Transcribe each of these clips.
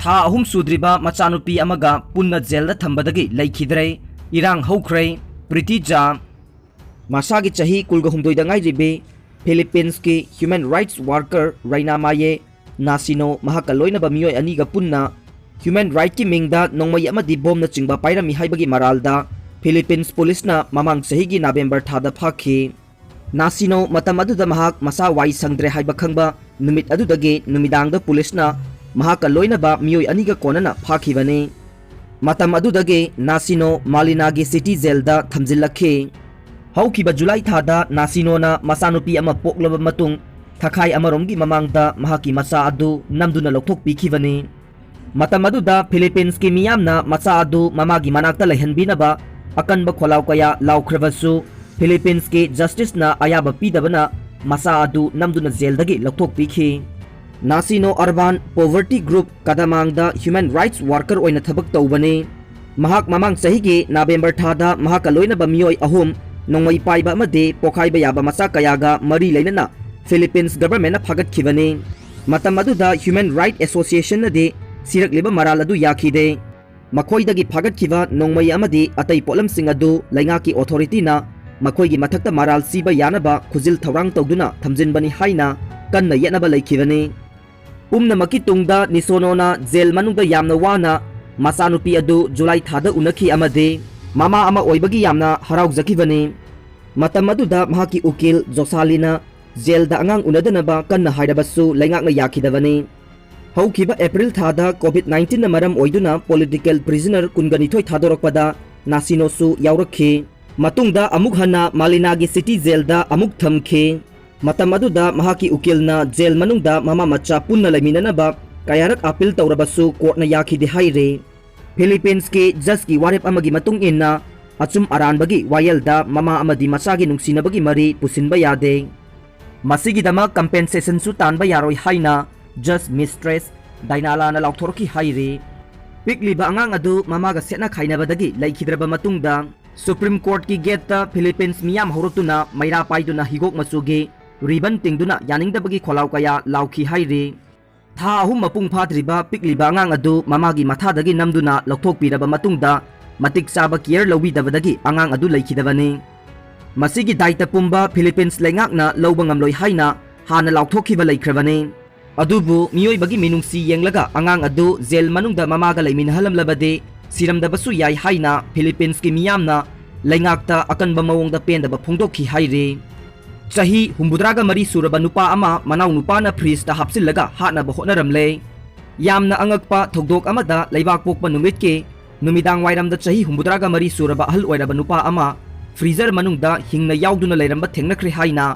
था अहुम सुद्रिबा मचानुपी अमगा पुन्ना जेल थंबदगी लेखिद्रे इरांग हौख्रे प्रीति जा मासागी चही कुलगा हुमदोइदा ngairibe फिलीपींस की ह्यूमन राइट्स वर्कर राइना माये नासिनो महाका लोइनबा मियोय अनिगा पुन्ना ह्यूमन राइट की मिंगदा नोंगमय अमदि बोमना चिंगबा पाइरमी हाइबगी मरालदा फिलीपींस पुलिसना ममांग चहीगी नवेंबर थादा फाखी नासिनो मतम अदुदा महाक मसा वाई संग्रे हाइबा खंगबा नुमित अदुदगे नुमिदांगदा पुलिसना महाका लोइनबा मियोय अनिगा कोनना फाखीबने मतम अदुदगे नासिनो मालिनागी सिटी जेलदा थमजिल्लखे हौखिबा जुलाई थादा नासिनोना मसानुपी अमा पोक्लबा मतुंग थखाई अमरोमगी ममांगदा महाकी मचा अदु नमदुना लौथोकपीखिबने मतम अदुदा फिलीपींस की मियामना मचा अदु ममागी मनाक्ता लैहनबीनबा अकनबा खोलाव कया लाउख्रबसु फिलीपींस की जस्टिसना अयाबा पीदबना मचा अदु नमदुना जेलदगी लौथोकपीखि नासिनो अर्बान पोवर्टी ग्रुप कदमांगदा ह्यूमन राइट्स वर्कर ओइना थबक तौबने महाक ममांग चहीगी नवेंबर थादा महाका लोइनबा मियोय अहुम नोंमई पाइबा अमदे पोखाइबा याबा मचा कयागा मरी लेनना फिलीपींस गवर्नमेंट फागतखिबने मतम अदुदा ह्यूमन राइट एसोसिएशन नदे सिरकलिबा मराल अदु याखिदे मखोइदगी फागतखिबा नोंमई अमदि अतै पोलमसिंग अदु लैंगाकी ऑथोरिटीना मखोइगी मथक्ता मराल सीबा यानबा खुजिल थौरांग तौदुना थमजिनबनी हाइना कन्ना येनबा लैखिबने पुमनमकी तुंगदा निसोनोना जेल मनुंगदा यामना वाना मचानुपी अदु जुलाई थादा उनखि अमदे मामा अमा ओइबगी यामना हराउजखिबने मतम अदुदा महाकी उकिल जोसालिना जेलदा अंगांग उनदनबा कन्ना हाइरबसु लैंगाकना याखिदबने हौखिबा अप्रैल थादा कोविड-19 ना मरम ओइदुना पॉलिटिकल प्रिजनर कुनगनिथोय थादोरकपदा नासिनोसु यावरखि मतुंगदा अमुक हन्ना मालिनागी सिटी जेलदा अमुक थमखे मतम अदुदा महाकी उकिलना जेल मनुंगदा मामा मचा पुन्ना लैमिननबा कयारक अपील तौरबसु कोर्टना याखिदे हाइरे फिलीपींस के जज की वारेप अमगी मतुंग इन्ना अचुम अरानबगी वायलदा मामा अमदी मचागी नुंगसिनबगी मरी पुसिनबा यादे मसिगिदमा कंपेंसेशन सु तानबा यारोय हाइना जज मिस्ट्रेस डाइनालाना लाउथोरकी हाइरे पिकलिबा अंगांग अदु मामागा सेना खाइनबदगी लैखिद्रबा मतुंगदा सुप्रीम कोर्ट की गेटता फिलीपींस मियाम हौरतुना मैरा पाइदुना हिगोक मचुगे रिबन तिंगदुना यानिंगदबगी खोलाव कया लाउखी हाइरे था अहुम मपुंग फाद्रिबा पिकलिबा अंगांग अदु ममागी मथादगी नमदुना लौथोकपीरबा मतुंगदा मतिक चाबा केयर लौबीदबदगी अंगांग अदु लैखिदबने मसिगी दायित्व पुंबा फिलीपींस लैंगाकना लौबा ngamloi हाइना हाना लाउथोकखिबा लैख्रबने अदुबु मियोइबगी मिनुंगसी येंगलगा अंगांग अदु जेल मनुंगदा ममागा लैमिनहलमलबदे सिरमदबसु याय हाइना फिलीपींस की मियामना लैंगाकता अकनबा मवोंगदा पेंदबा फोंदोकखि हाइरे चही हुम्बुद्रागा मरी सुरबा नुपा अमा मनाव नुपाना फ्रीजता हापसिलगा हानबा होटनरमले यामना अंगकपा थौदोक अमदा लैबाक पोकपा नुमितके नुमिदांग वाइरमदा चही हुम्बुद्रागा मरी सुरबा अहल ओइरबा नुपा अमा फ्रीजर मनुंगदा हिंगना याउदुना लैरमबा थेंगनख्रे हाइना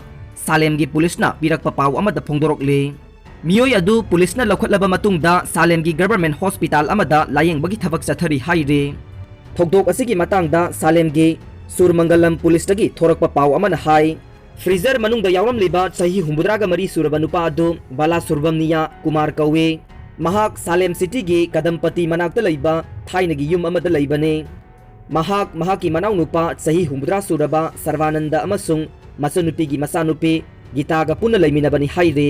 सालेमगी पुलिसना पिरकपा पाव अमदा फोंदोरकले मियोय अदु पुलिसना लौखटलबा मतुंगदा सालेमगी गवर्नमेंट हॉस्पिटल अमदा लायेंगबगी थबक चथरी हाइरे थौदोक असिगी मतांगदा सालेमगी सुरमंगलम पुलिसदगी थोरकपा पाव अमना हाइ फ्रीजर मनुंगदा यावरमलिबा चही हुम्बुद्रागा मरी सुरबा नुपा अदु बाला सुरबमनिया कुमार कौवे महाक सालेम सिटी की कदमपति मनाक्ता लैबा थाइनगी युम अमदा लैबने महाक महाकी मनाव नुपा चही हुम्बुद्रा सुरबा सर्वानंद अमसुंग मचनुपीगी मचानुपी गीतागा पुन्ना लैमिनबनी हाइरे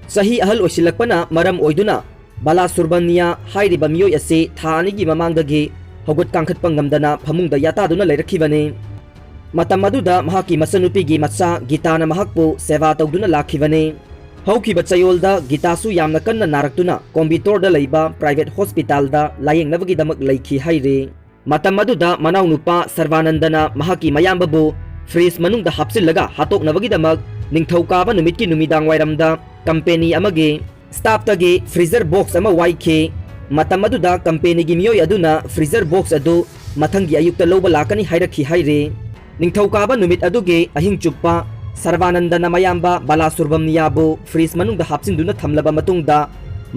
चही अहल ओइसिलकपना मरम ओइदुना बाला सुरबमनिया हाइरिबा मियोय असे थानिगी ममांगदगी हौगत कांखटपा ngamdana फमुंगदा यातादुना लैरखिबने मतम अदुदा महाकी मचनुपीगी मचा गीताना महाकपु सेवा तौदुना लाखिबने हौखिबा चयोलदा गीतासु यामना कन्ना नारक्तुना कोम्बितोरदा लैबा प्राइवेट हॉस्पिटलदा लायेंगनबगीदमक लैखि हाइरे मतम अदुदा मनाव नुपा सर्वानंदना महाकी मयामबबु फ्रीज मनुंगदा हापसिलगा हातोकनबगीदमक निंगथौकाबा नुमितकी नुमिदांग वाइरमदा कंपनी अमगे स्टाफतगे फ्रीजर बॉक्स अमा वाइखे मतम अदुदा कंपनीगी मियोय अदुना फ्रीजर बॉक्स अदु मथंगी अयुक्ता लौबा लाकनी हाइरखि हाइरे निंगथौकाबा नुमित अदुगे अहिंग चुप्पा सर्वानंदना मयामबा बाला सुरबमनियाबु फ्रीज मनुंगदा हापसिंदुना थमलबा मतुंगदा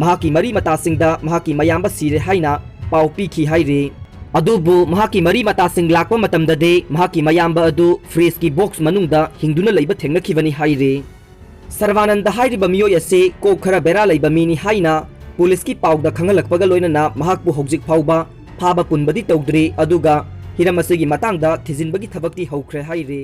महाकी मरी मतासिंगदा महाकी मयामबा सिरे हाइना पाव पीखि हाइरे अदुबु महाकी मरी मतासिंग लाकपा मतमददे महाकी मयामबा अदु फ्रीज की बॉक्स मनुंगदा हिंदुना लैबा थेंगनखिबनी हाइरे सर्वानंद हाइरिबा मियोय असे कोक खरा बेरा लैबा मिनी हाइना पुलिस की पाउदा खंगलकपगा लोइनना महाकपु हौजिक फाउबा फाबा पुनबदी तौद्री अदुगा हिरम असिगी मतांगदा थिजिनबगी थबक्ति हौख्रे हाइरे।